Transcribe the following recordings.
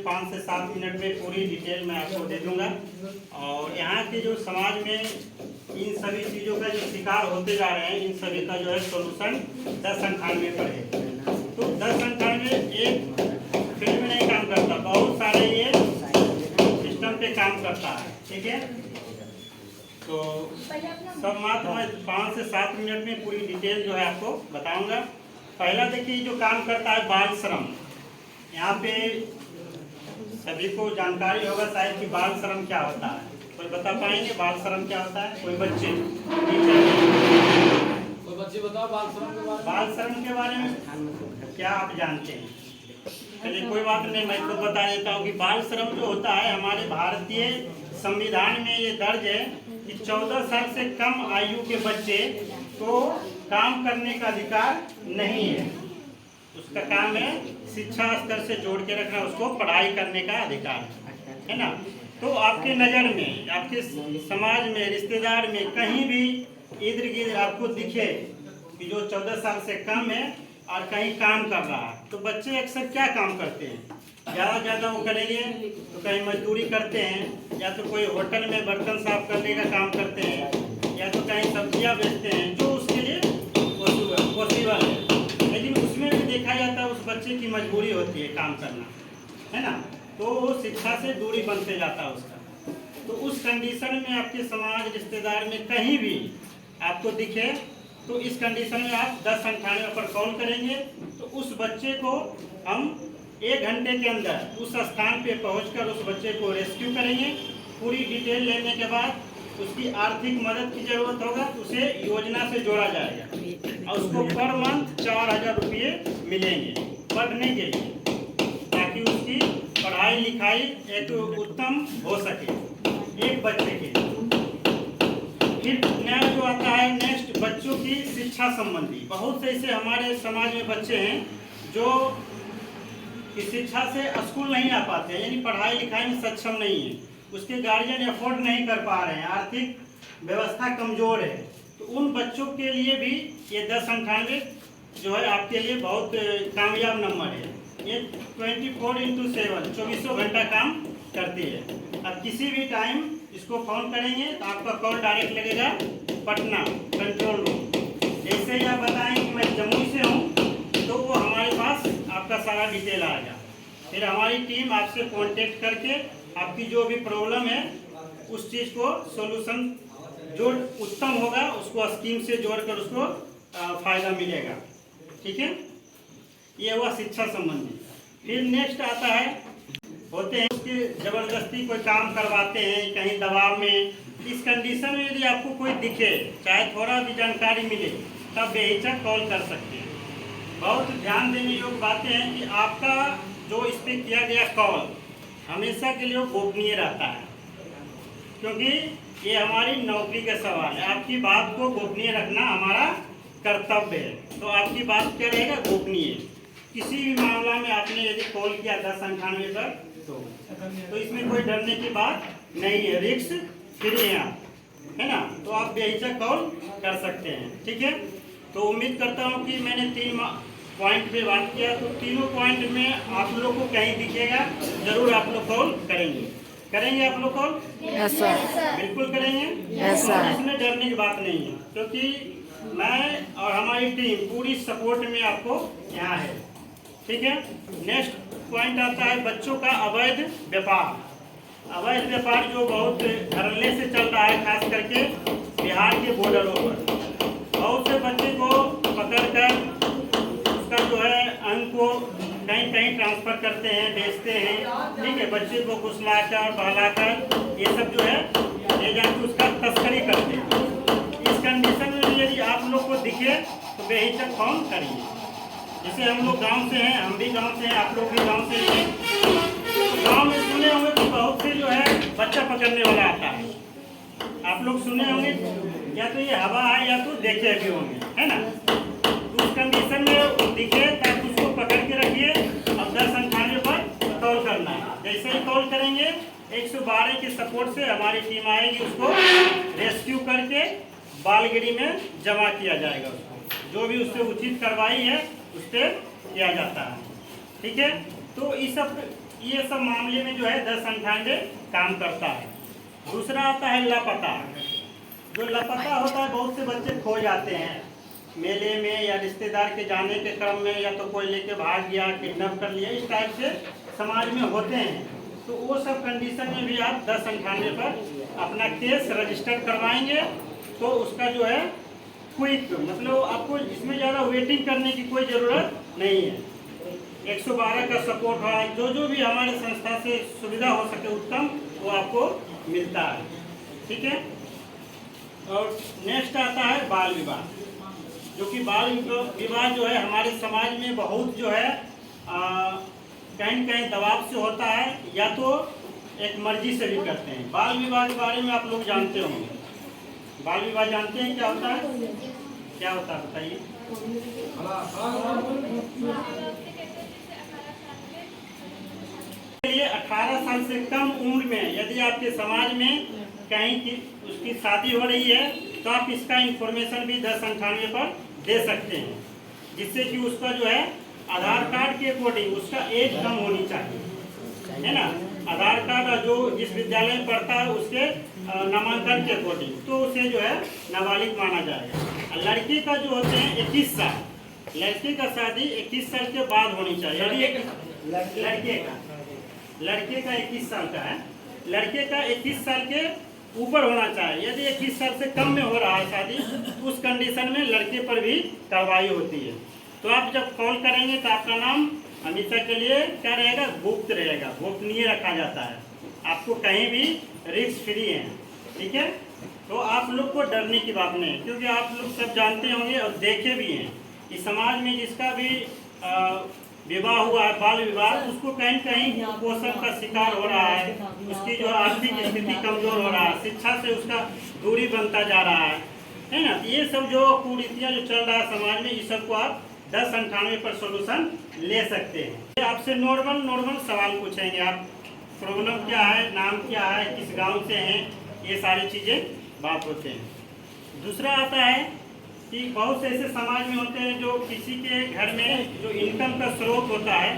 5 से 7 मिनट में पूरी डिटेल मैं आपको दे दूंगा। और यहाँ के जो समाज में इन सभी चीज़ों का जो शिकार होते जा रहे हैं, इन सभी का जो है सोल्यूशन 1098 पर है। तो 1098 एक फील्ड में नहीं काम करता, बहुत सारे ये सिस्टम पे काम करता है। ठीक है, तो सब मात्र मैं 5 से 7 मिनट में पूरी डिटेल जो है आपको बताऊंगा। पहला देखिए, जो काम करता है बाल श्रम। यहाँ पे सभी को जानकारी होगा शायद कि बाल श्रम क्या होता है। कोई बता पाएंगे बाल श्रम क्या होता है? कोई बच्चे बताओ बाल श्रम के बारे में। बाल श्रम के बारे में क्या आप जानते हैं? चलिए कोई बात नहीं, मैं तो बता देता हूँ कि बाल श्रम जो होता है, हमारे भारतीय संविधान में ये दर्ज है कि 14 साल से कम आयु के बच्चे को काम करने का अधिकार नहीं है। उसका काम है शिक्षा स्तर से जोड़ के रखना, उसको पढ़ाई करने का अधिकार है ना। तो आपके नज़र में, आपके समाज में, रिश्तेदार में कहीं भी इर्द गिर्द आपको दिखे कि जो 14 साल से कम है और कहीं काम कर रहा है, तो बच्चे अक्सर क्या काम करते हैं? ज़्यादा वो करेंगे तो कहीं मजदूरी करते हैं, या तो कोई होटल में बर्तन साफ करने का काम करते हैं, या तो कहीं सब्जियां बेचते हैं, जो उसके लिए पॉसिबल है। लेकिन उसमें भी देखा जाता है उस बच्चे की मजबूरी होती है काम करना, है ना। तो वो शिक्षा से दूरी बनते जाता है उसका। तो उस कंडीशन में आपके समाज, रिश्तेदार में कहीं भी आपको दिखे, तो इस कंडीशन में आप 1098 पर कॉल करेंगे। तो उस बच्चे को हम 1 घंटे के अंदर उस स्थान पे पहुंचकर उस बच्चे को रेस्क्यू करेंगे। पूरी डिटेल लेने के बाद उसकी आर्थिक मदद की जरूरत होगा तो उसे योजना से जोड़ा जाएगा और उसको पर मंथ 4000 रुपये मिलेंगे पढ़ने के लिए, ताकि उसकी पढ़ाई लिखाई एक उत्तम हो सके एक बच्चे के लिए। फिर नया जो आता है नेक्स्ट, बच्चों की शिक्षा संबंधी। बहुत से ऐसे हमारे समाज में बच्चे हैं जो कि शिक्षा से स्कूल नहीं आ पाते हैं, यानी पढ़ाई लिखाई में सक्षम नहीं है, उसके गार्जियन अफोर्ड नहीं कर पा रहे हैं, आर्थिक व्यवस्था कमजोर है। तो उन बच्चों के लिए भी ये 1098 जो है आपके लिए बहुत कामयाब नंबर है। ये 24x7 24 घंटा काम करती है। अब किसी भी टाइम इसको फ़ोन करेंगे तो आपका कॉल डायरेक्ट लगेगा पटना कंट्रोल रूम। जैसे ही आप बताएं कि मैं जम्मू से हूँ, तो वो हमारे पास आपका सारा डिटेल आएगा। फिर हमारी टीम आपसे कांटेक्ट करके आपकी जो भी प्रॉब्लम है उस चीज़ को सॉल्यूशन जो उत्तम होगा उसको स्कीम से जोड़कर उसको फ़ायदा मिलेगा। ठीक है, ये हुआ शिक्षा संबंधी। फिर नेक्स्ट आता है, होते हैं उसकी ज़बरदस्ती कोई काम करवाते हैं कहीं दबाव में। इस कंडीशन में यदि आपको कोई दिखे, चाहे थोड़ा भी जानकारी मिले, तब बेहिचक कॉल कर सकते हैं। बहुत ध्यान देने योग्य बातें हैं कि आपका जो इस पर किया गया कॉल हमेशा के लिए गोपनीय रहता है, क्योंकि ये हमारी नौकरी का सवाल है। आपकी बात को गोपनीय रखना हमारा कर्तव्य है। तो आपकी बात क्या रहेगा? गोपनीय। किसी भी मामला में आपने यदि कॉल किया 1098 पर, तो इसमें कोई डरने की बात नहीं है, रिस्क फ्री है आप, है ना। तो आप बेहिचक कॉल कर सकते हैं। ठीक है, तो उम्मीद करता हूँ कि मैंने 3 पॉइंट पे बात किया, तो तीनों पॉइंट में आप लोग को कहीं दिखेगा जरूर आप लोग कॉल करेंगे आप लोग कॉल? यस सर, बिल्कुल करेंगे। Yes sir. इसमें डरने की बात नहीं है, क्योंकि मैं और हमारी टीम पूरी सपोर्ट में आपको यहाँ है। ठीक है, नेक्स्ट पॉइंट आता है बच्चों का अवैध व्यापार। अवैध व्यापार जो बहुत धड़ल्ले से चल रहा है, खास करके बिहार के बॉर्डरों पर। बहुत से बच्चे को पकड़कर उसका जो है अंग को कहीं कहीं ट्रांसफर करते हैं, बेचते हैं। ठीक है, बच्चे को घुसलाकर बहलाकर ये सब जो है ले जाकर उसका तस्करी करते हैं। इस कंडीशन में यदि आप लोग को दिखे तो बेहिचक फोन करिए। जैसे हम लोग गांव से हैं, हम भी गांव से हैं, आप लोग भी गांव से हैं। गांव में सुने होंगे कि बहुत से जो है बच्चा पकड़ने वाला आता है। आप लोग सुने होंगे, या तो ये हवा है या तो देखे भी होंगे, है ना। तो उस कंडीशन में दिखे तब उसको पकड़ के रखिए और 1098 पर कॉल करना है। जैसे ही कॉल करेंगे 112 के सपोर्ट से हमारी टीम आएगी, उसको रेस्क्यू करके बालगिरी में जमा किया जाएगा। उसको जो भी उससे उचित कार्रवाई है उस पर किया जाता है। ठीक है, तो इस सब ये सब मामले में जो है 1098 काम करता है। दूसरा आता है लापता। जो लापता होता है, बहुत से बच्चे खो जाते हैं मेले में या रिश्तेदार के जाने के क्रम में, या तो कोई लेके भाग गया, किडनैप कर लिया, इस टाइप से समाज में होते हैं। तो वो सब कंडीशन में भी आप 1098 पर अपना केस रजिस्टर करवाएंगे तो उसका जो है क्विक, मतलब आपको इसमें ज़्यादा वेटिंग करने की कोई ज़रूरत नहीं है। 112 का सपोर्ट है, जो भी हमारे संस्था से सुविधा हो सके उत्तम, वो आपको मिलता है। ठीक है। और नेक्स्ट आता है बाल विवाह, जो कि बाल विवाह जो है हमारे समाज में बहुत जो है कहीं कहीं दबाव से होता है, या तो एक मर्जी से भी करते हैं। बाल विवाह के बारे में आप लोग जानते होंगे। बाल विवाह जानते हैं क्या होता है? क्या होता है बताइए। लिए 18 साल से कम उम्र में यदि आपके समाज में कहीं की उसकी शादी हो रही है तो आप इसका इंफॉर्मेशन भी 1098 पर दे सकते हैं, जिससे कि उसका जो है आधार कार्ड के अकॉर्डिंग उसका एज कम होनी चाहिए, है ना। आधार कार्ड जो जिस विद्यालय में पढ़ता है उसके नामांकन के अकॉर्डिंग तो उसे जो है नाबालिग माना जाएगा। लड़की का जो होते हैं 21 साल, लड़की का शादी 21 साल के बाद होनी चाहिए। यदि लड़के का 21 साल का है, लड़के का 21 साल के ऊपर होना चाहिए। यदि 21 साल से कम में हो रहा है शादी, उस कंडीशन में लड़के पर भी कार्रवाई होती है। तो आप जब कॉल करेंगे तो आपका नाम हमेशा के लिए क्या रहेगा? गुप्त रहेगा, गोपनीय रखा जाता है। आपको कहीं भी रिस्क फ्री है। ठीक है। तो आप लोग को डरने की बात नहीं है, क्योंकि आप लोग सब जानते होंगे और देखे भी हैं कि समाज में जिसका भी विवाह हुआ है, बाल विवाह, उसको कहीं कहीं कुपोषण का शिकार हो रहा है, उसकी जो आर्थिक स्थिति कमजोर हो रहा है, शिक्षा से उसका दूरी बनता जा रहा है ना। ये सब जो कुरीतियाँ जो चल रहा है समाज में, इस सब को आप 1098 पर सोल्यूशन ले सकते हैं। आपसे नॉर्मल सवाल पूछेंगे, आप प्रॉब्लम क्या है, नाम क्या है, किस गांव से हैं, ये सारी चीज़ें बात होते हैं। दूसरा आता है कि बहुत से ऐसे समाज में होते हैं जो किसी के घर में जो इनकम का स्रोत होता है,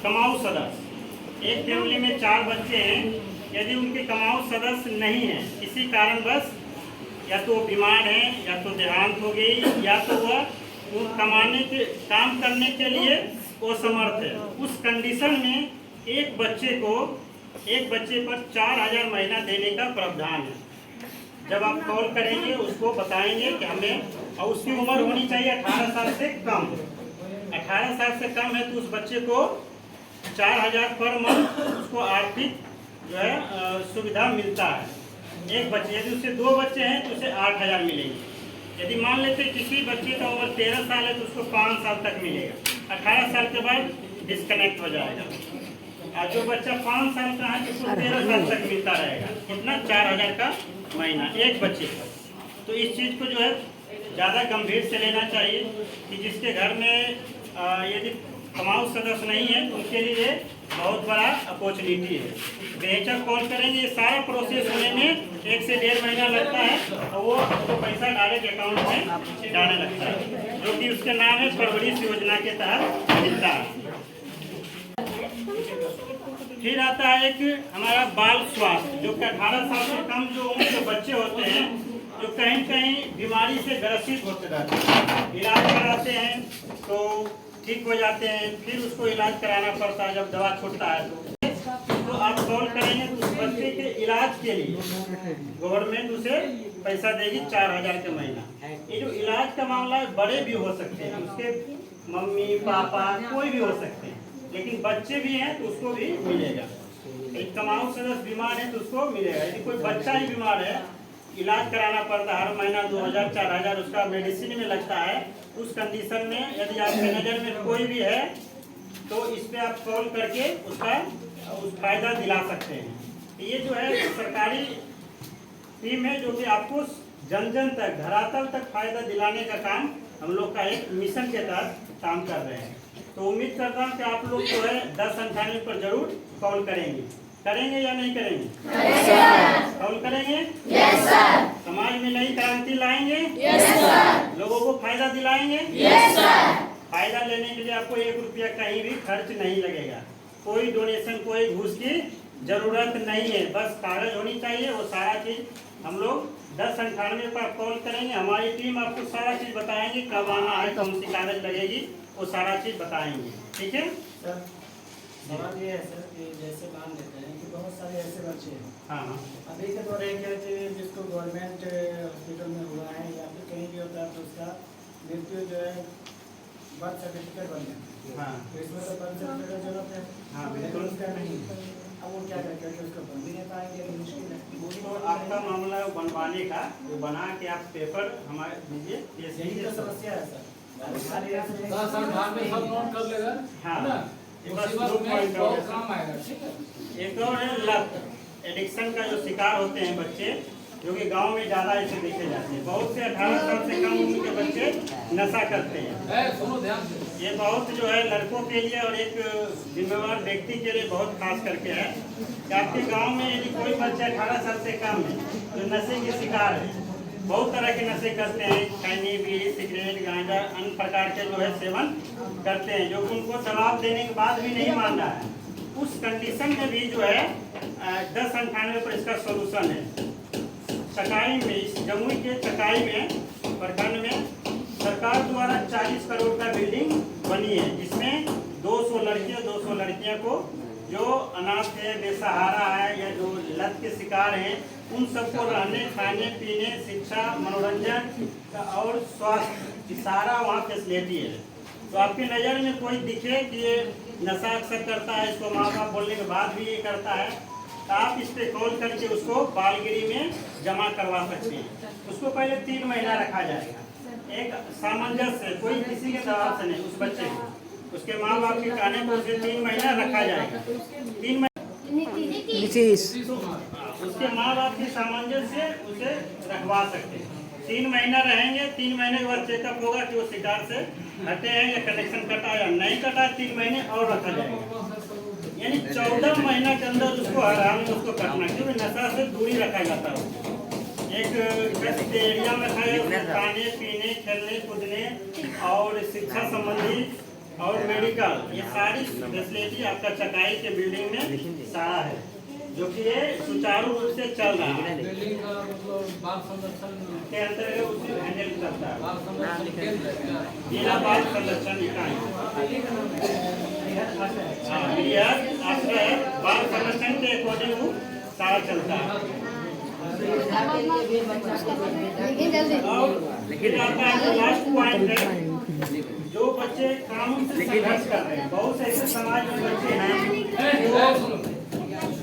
कमाऊ सदस्य, एक फैमिली में 4 बच्चे हैं, यदि उनके कमाऊ सदस्य नहीं है, किसी कारणवश या तो बीमार है, या तो देहांत हो गई, या तो वह कमाने के काम करने के लिए असमर्थ है, उस कंडीशन में एक बच्चे पर 4000 महीना देने का प्रावधान है। जब आप कॉल करेंगे उसको बताएंगे कि हमें, और उसकी उम्र होनी चाहिए 18 साल से कम। 18 साल से कम है तो उस बच्चे को 4000 पर मंथ उसको आर्थिक जो है सुविधा मिलता है। एक बच्चे, यदि उससे 2 बच्चे हैं तो उसे 8000 मिलेंगे। यदि मान लेते किसी बच्चे का उम्र 13 साल है तो उसको 5 साल तक मिलेगा। 18 साल के बाद डिस्कनेक्ट हो जाएगा। और जो बच्चा 5 साल का है तो उसको 13 साल तक मिलता रहेगा। कितना? 4000 का महीना एक बच्चे का। तो इस चीज़ को जो है ज़्यादा गंभीर से लेना चाहिए कि जिसके घर में यदि कमाऊ सदस्य नहीं है तो उनके लिए बहुत बड़ा अपॉर्चुनिटी है। बेहतर कॉल करेंगे, ये सारा प्रोसेस होने में 1 से 1.5 महीना लगता है और वो आपको पैसा डायरेक्ट अकाउंट में जाने लगता है, जो कि उसके नाम है परवरिश योजना के तहत मिलता है। फिर आता है एक हमारा बाल स्वास्थ्य, जो कि 18 साल से कम जो उम्र के बच्चे होते हैं, जो कहीं कहीं बीमारी से ग्रसित होते रहते हैं, इलाज कराते हैं तो ठीक हो जाते हैं, फिर उसको इलाज कराना पड़ता है जब दवा छूटता है तो आप कॉल करेंगे तो उस बच्चे के इलाज के लिए गवर्नमेंट उसे पैसा देगी 4000 के महीना। ये जो इलाज का मामला है, बड़े भी हो सकते हैं, उसके मम्मी पापा कोई भी हो सकते हैं, लेकिन बच्चे भी हैं तो उसको भी मिलेगा। एक कमाऊ सदस्य बीमार है तो उसको मिलेगा। यदि कोई बच्चा ही बीमार है, इलाज कराना पड़ता है, हर महीना 2000-4000 उसका मेडिसिन में लगता है, उस कंडीशन में यदि आपके नज़र में कोई भी है तो इस पर आप कॉल करके उसका फायदा दिला सकते हैं। ये जो है सरकारी टीम है जो कि आपको जन जन तक, धरातल तक फायदा दिलाने का काम हम लोग का एक मिशन के तहत काम कर रहे हैं। तो उम्मीद करता हूँ कि आप लोग जो है 1098 पर जरूर कॉल करेंगे या नहीं करेंगे? कॉल करेंगे? Yes sir. समाज में नई क्रांति लाएंगे? Yes sir. लोगों को फायदा दिलाएंगे? Yes sir. फायदा लेने के लिए आपको 1 रुपया कहीं भी खर्च नहीं लगेगा। कोई डोनेशन, कोई घूस की जरूरत नहीं है, बस कागज होनी चाहिए। वो सारा चीज हम लोग 1098 पर कॉल करेंगे, हमारी टीम आपको सारा चीज बताएंगे, कब आना है, कौन सी कागज लगेगी, वो सारा चीज बताएंगे। ठीक है सर, सवाल ये है सर कि जैसे मान लेते हैं कि बहुत सारे ऐसे बच्चे हैं, हाँ अभी के दौर क्या है कि जिसको गवर्नमेंट हॉस्पिटल में हुआ है या फिर कहीं भी होता है तो उसका मृत्यु जो है बर्थ सर्टिफिकेट बन जाता है। हाँ तो इसमें तो बर्थ सर्टिफिकेट की जरूरत है, हाँ, लेकिन बिल्कुल। उसका नहीं है। अब वो क्या करते हैं कि उसको बन भी नहीं पाएंगे, अभी मुश्किल है। तो आपका मामला है बनवाने का, वो बना के आप पेपर हमारे दीजिए, यही तो समस्या है सर। हमारे यहाँ से 10 अंठानवे सब नोट कर लेगा, हाँ। है ना? ये बस मुसीबत दो में point बहुत और काम आएगा, ठीक है? एक और है लत, एडिक्शन का जो शिकार होते हैं बच्चे, जो कि गांव में ज़्यादा ऐसे देखे जाते हैं। बहुत से 18 साल से कम उम्र के बच्चे नशा करते हैं। सुनो ध्यान से। ये बहुत जो है लड़कों के लिए और एक जिम्मेवार व्यक्ति के लिए बहुत खास करके है कि आपके गांव में यदि कोई बच्चा 18 साल से कम है जो नशे के शिकार है, बहुत तरह के नशे करते हैं, खैनी, बीड़ी, सिगरेट, गांजा, अन्य प्रकार के जो है सेवन करते हैं, जो उनको दबाव देने के बाद भी नहीं मान रहा है। उस कंडीशन में भी जो है 1098 पर इसका सोल्यूशन है। चकाई में, इस जमुई के चकाई में प्रखंड में सरकार द्वारा 40 करोड़ का बिल्डिंग बनी है, जिसमें 200 लड़के 200 लड़कियां को जो अनाथ है, बेसहारा है या जो लत के शिकार हैं, उन सबको रहने, खाने, पीने, शिक्षा, मनोरंजन और स्वास्थ्य सारा वहाँ फैसिलिटी है। तो आपकी नज़र में कोई दिखे कि ये नशा अक्सर करता है, इसको माँ बाप बोलने के बाद भी ये करता है, तो आप इस पे कॉल करके उसको बालगिरी में जमा करवा सकते हैं। उसको पहले 3 महीना रखा जाएगा, एक सामंजस्य से, कोई किसी के दबाव से नहीं, उस बच्चे को उसके माँ बाप के कहने पर उसे 3 महीना रखा जाएगा। 3 महीने उसके माँ बाप की सामंजस्य से उसे रखवा सकते हैं। 3 महीना रहेंगे, 3 महीने के बाद चेकअप होगा कि वो शिकार से हटे हैं या कनेक्शन कटा या नहीं कटा, 3 महीने और रखा जाएगा। यानी 14 महीना के अंदर उसको आराम में उसको करना, क्योंकि नशा से दूरी रखा जाता है। एक एरिया में खाने पीने, खेलने कूदने और शिक्षा संबंधी और मेडिकल, ये सारी फैसिलिटी आपका चकाई के बिल्डिंग में सारा है, जो कि ये सुचारू रूप से चल रहा है। बिल्डिंग का मतलब बाल संरक्षण के अंतर्गत उसे हैंडल करता है बाल संरक्षण केंद्र है क्या? जिला बाल संरक्षण इकाई, यह आश्रय बाल संरक्षण के अकॉर्डिंग वो सारा चलता है। और फिर आता है लास्ट पॉइंट है, जो बच्चे कानून से संघर्ष कर रहे हैं। बहुत से ऐसे समाज में बच्चे हैं जो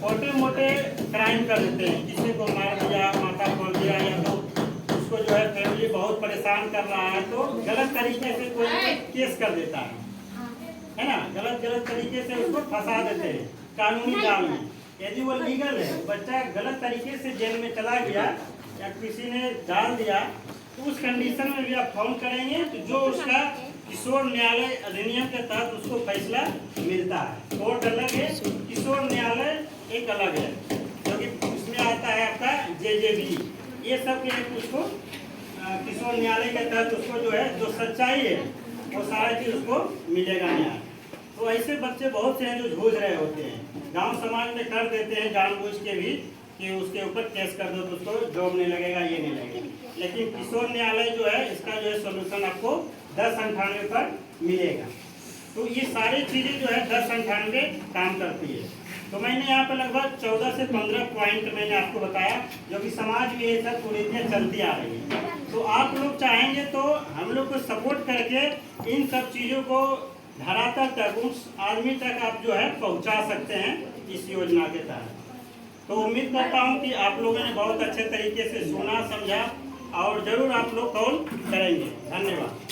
छोटे मोटे क्राइम कर देते हैं, किसी को मार दिया, माथा फोड़ दिया, या तो उसको जो है फैमिली बहुत परेशान कर रहा है, तो गलत तरीके से कोई केस कर देता है ना, गलत तरीके से उसको फंसा देते हैं कानूनी जाल में। यदि वो लीगल है, बच्चा गलत तरीके से जेल में चला गया या किसी ने डाल दिया, तो उस कंडीशन में भी आप फोन करेंगे तो जो उसका किशोर न्यायालय अधिनियम के तहत उसको फैसला मिलता है। कोर्ट अलग है, किशोर न्यायालय एक अलग है, क्योंकि उसमें आता है आपका JJB, ये सब के उसको किशोर न्यायालय के तहत उसको जो है जो सच्चाई है वो सारा चीज उसको मिलेगा न्याय। तो ऐसे बच्चे बहुत से हैं जो जूझ रहे होते हैं, गांव समाज में कर देते हैं जानबूझ के भी कि उसके ऊपर केस कर दो तो उसको जॉब नहीं लगेगा, ये नहीं लगेगा, लेकिन किशोर न्यायालय जो है इसका जो है सोल्यूशन आपको 1098 पर मिलेगा। तो ये सारी चीज़ें जो है 1098 काम करती है। तो मैंने यहाँ पर लगभग 14 से 15 पॉइंट मैंने आपको बताया, जो कि समाज में ये सब कुरीतियाँ चलती आ रही है। तो आप लोग चाहेंगे तो हम लोग को सपोर्ट करके इन सब चीज़ों को धरातल तक, उस आदमी तक आप जो है पहुँचा सकते हैं इस योजना के तहत। तो उम्मीद करता हूँ कि आप लोगों ने बहुत अच्छे तरीके से सुना, समझा और जरूर आप लोग कॉल करेंगे। धन्यवाद।